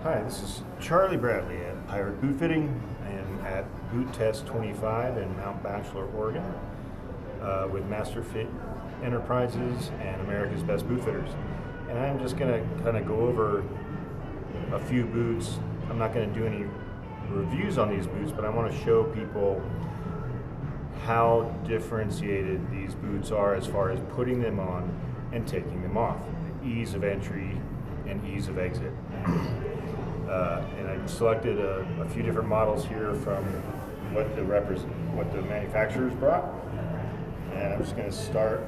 Hi, this is Charlie Bradley at Pirate Boot Fitting. I am at Boot Test 25 in Mount Bachelor, Oregon, with Master Fit Enterprises and America's Best Boot Fitters. And I'm just going to kind of go over a few boots. I'm not going to do any reviews on these boots, but I want to show people how differentiated these boots are as far as putting them on and taking them off. The ease of entry and ease of exit. And I selected a few different models here from what the manufacturers brought. And I'm just going to start.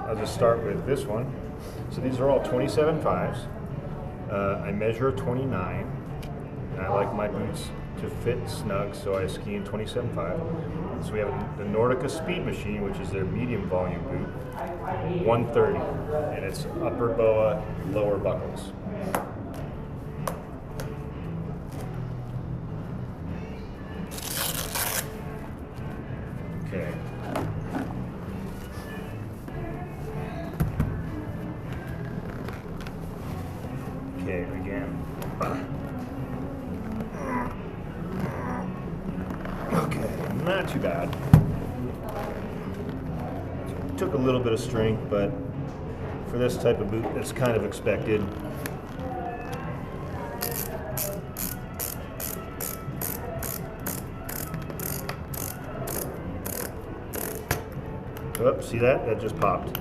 I'll just start with this one. So these are all 27.5s. I measure 29, and I like my boots to fit snug, so I ski in 27.5. So we have the Nordica Speed Machine, which is their medium volume boot, 130, and it's upper boa, lower buckles. Okay. Okay, again. Okay, not too bad. Took a little bit of strength, but for this type of boot, it's kind of expected. Oops, see that? That just popped.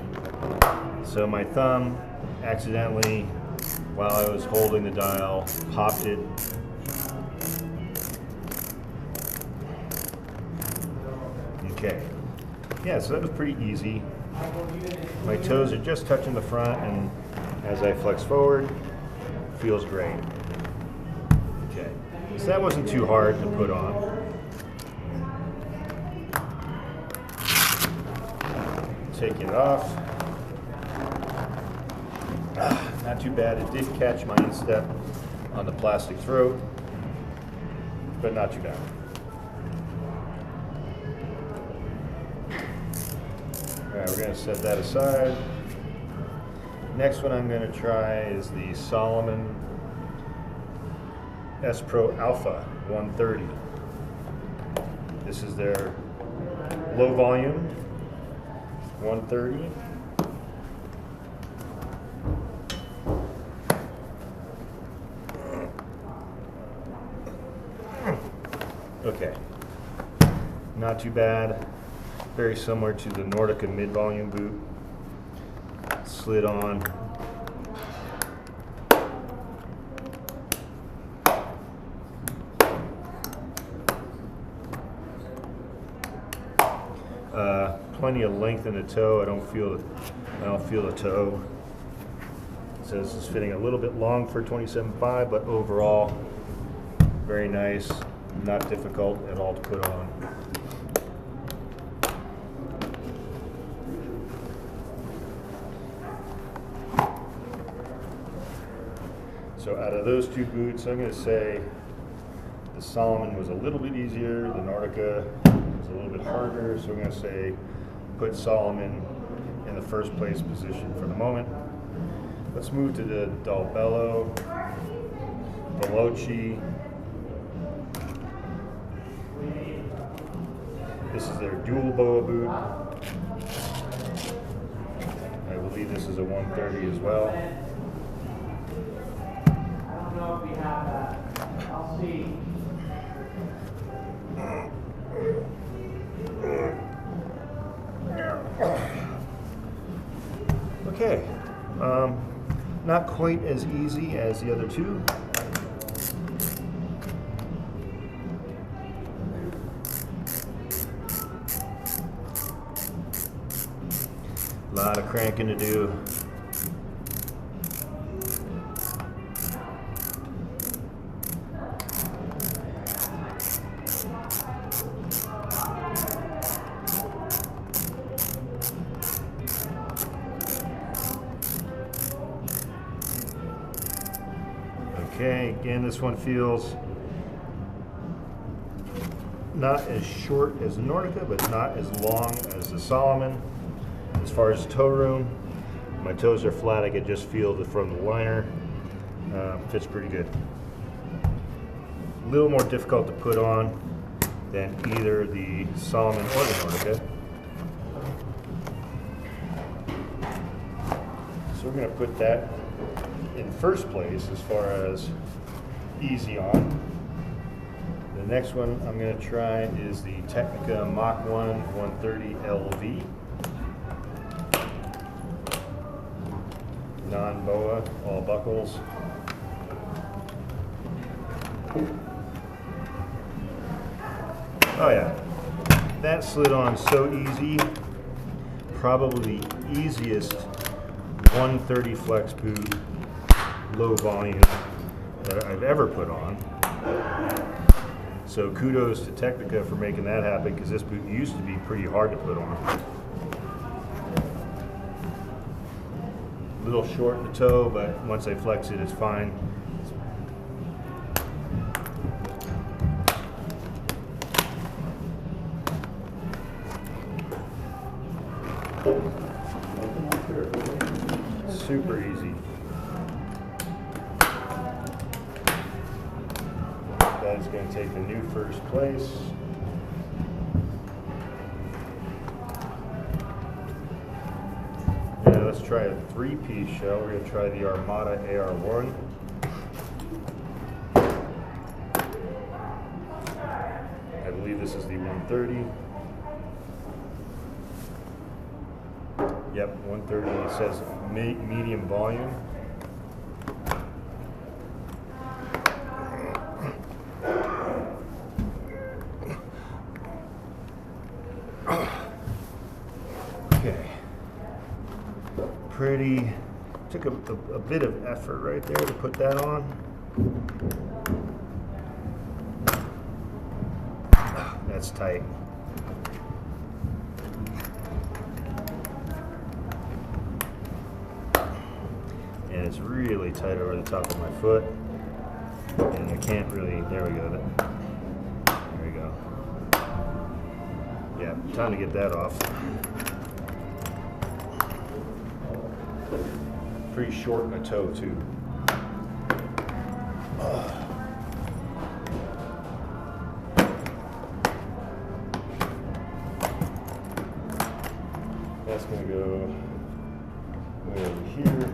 So my thumb accidentally, while I was holding the dial, popped it. Okay. Yeah, so that was pretty easy. My toes are just touching the front, and as I flex forward, feels great. Okay. So that wasn't too hard to put on. Take it off. Not too bad. It did catch my instep on the plastic throat, but not too bad. Alright, we're going to set that aside. Next one I'm going to try is the Salomon SPro Alpha 130. This is their low volume 130. Okay, not too bad. Very similar to the Nordica mid-volume boot. Slid on. Plenty of length in the toe. I don't feel the toe. It says it's fitting a little bit long for 27.5, but overall very nice. Not difficult at all to put on. So out of those two boots, I'm going to say the Salomon was a little bit easier, the Nordica was a little bit harder, so I'm going to say put Salomon in the first place position for the moment. Let's move to the Dalbello, Veloci. This is their dual boa boot. I believe this is a 130 as well. I don't know if we have that. I'll see. Okay, not quite as easy as the other two. A lot of cranking to do. Okay, again, this one feels not as short as the Nordica, but not as long as the Salomon. As far as toe room, my toes are flat. I could just feel from the liner. Fits pretty good. A little more difficult to put on than either the Salomon or the Nordica. So we're going to put that in first place as far as easy on. The next one I'm going to try is the Tecnica Mach 130 LV. Non-boa, all buckles. Oh yeah, that slid on so easy. Probably the easiest 130 flex boot, low volume that I've ever put on. So kudos to Tecnica for making that happen, because this boot used to be pretty hard to put on. A little short in the toe, but once I flex it, it's fine. Super easy. That is going to take the new first place. Now let's try a three-piece shell. We're going to try the Armada AR1. I believe this is the 130. Yep, 130. It says medium volume. Okay. Pretty. Took a bit of effort right there to put that on. That's tight. And it's really tight over the top of my foot, and I can't really, there we go, there we go. Yeah, time to get that off. Pretty short in the toe too. That's gonna go way over here.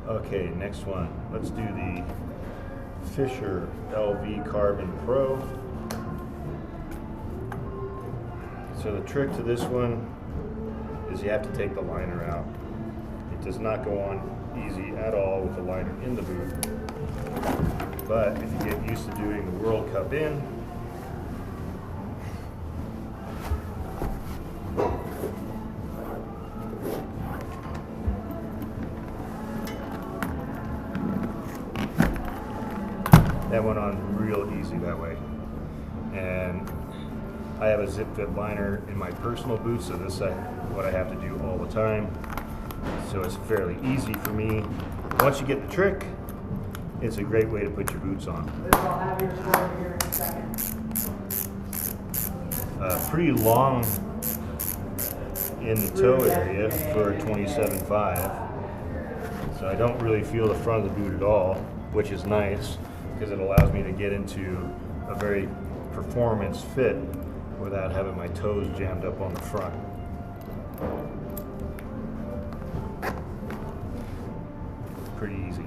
Okay, next one. Let's do the Fischer Carbon Pro. So the trick to this one is you have to take the liner out. It does not go on easy at all with the liner in the boot. But if you get used to doing the World Cup in, that went on real easy that way. And I have a zip fit liner in my personal boots, so this is what I have to do all the time. So it's fairly easy for me. Once you get the trick, it's a great way to put your boots on. I'll have your score here in a second. Pretty long in the toe area for a 27.5. So I don't really feel the front of the boot at all, which is nice, because it allows me to get into a very performance fit without having my toes jammed up on the front. Pretty easy.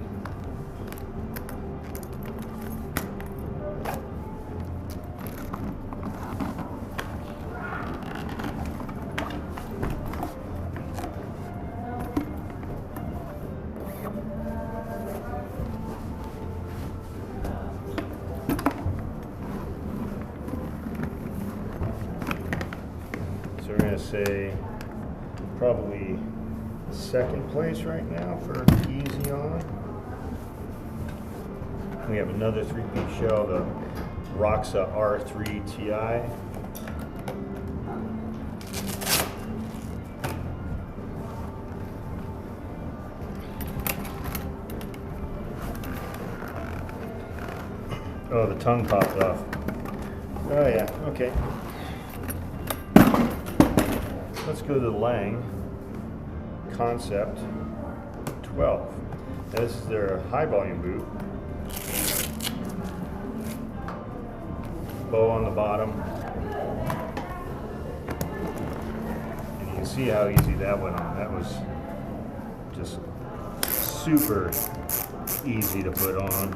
So we're going to say probably second place right now for easy on. We have another three-piece shell, the Rossignol R3 Ti. Oh, the tongue popped off. Oh yeah, okay. Let's go to the Lange Concept 12. This is their high volume boot. Bow on the bottom. And you can see how easy that went on. That was just super easy to put on.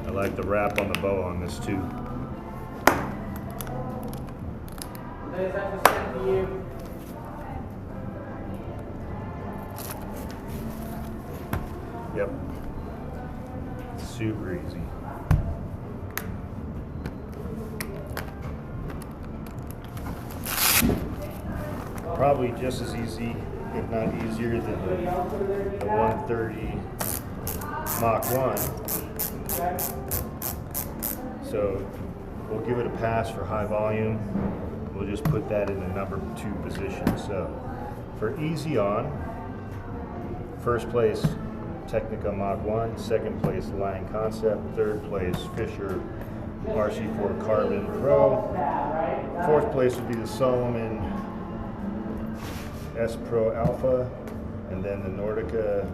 I like the wrap on the bow on this too. There's that to send to you. Yep. Super easy. Probably just as easy, if not easier, than the 130 Mach 1. So we'll give it a pass for high volume. We'll just put that in the number 2 position. So for easy on, first place Tecnica Mach 1, second place Lange Concept, third place Fischer Carbon Pro, fourth place would be the Salomon SPro Alpha, and then the Nordica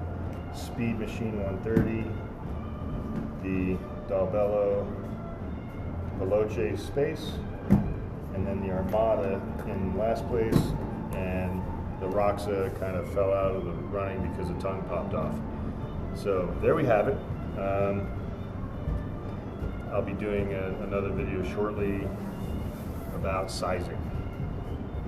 Speed Machine 130, the Dalbello Veloce Space, and then the Armada in last place, and the Roxa kind of fell out of the running because the tongue popped off. So there we have it. I'll be doing another video shortly about sizing.